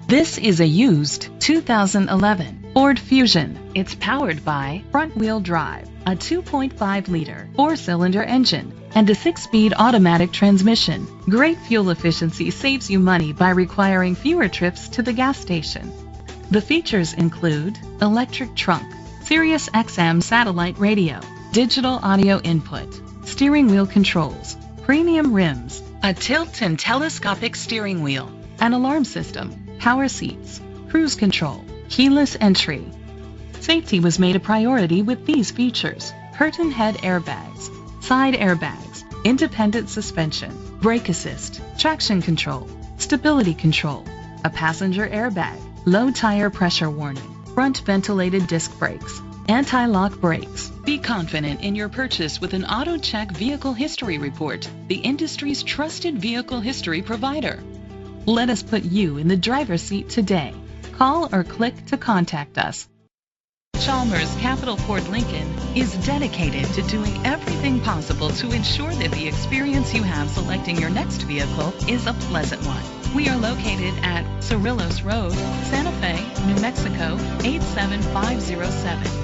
This is a used 2011 Ford Fusion. It's powered by front-wheel drive, a 2.5-liter four-cylinder engine, and a 6-speed automatic transmission. Great fuel efficiency saves you money by requiring fewer trips to the gas station. The features include electric trunk, Sirius XM satellite radio, digital audio input, steering wheel controls, premium rims, a tilt and telescopic steering wheel, an alarm system, power seats, cruise control, keyless entry. Safety was made a priority with these features: curtain head airbags, side airbags, independent suspension, brake assist, traction control, stability control, a passenger airbag, low tire pressure warning, front ventilated disc brakes, anti-lock brakes. Be confident in your purchase with an AutoCheck Vehicle History Report, the industry's trusted vehicle history provider. Let us put you in the driver's seat today. Call or click to contact us. Chalmers Capital Ford Lincoln is dedicated to doing everything possible to ensure that the experience you have selecting your next vehicle is a pleasant one. We are located at Cerrillos Road, Santa Fe, New Mexico 87507.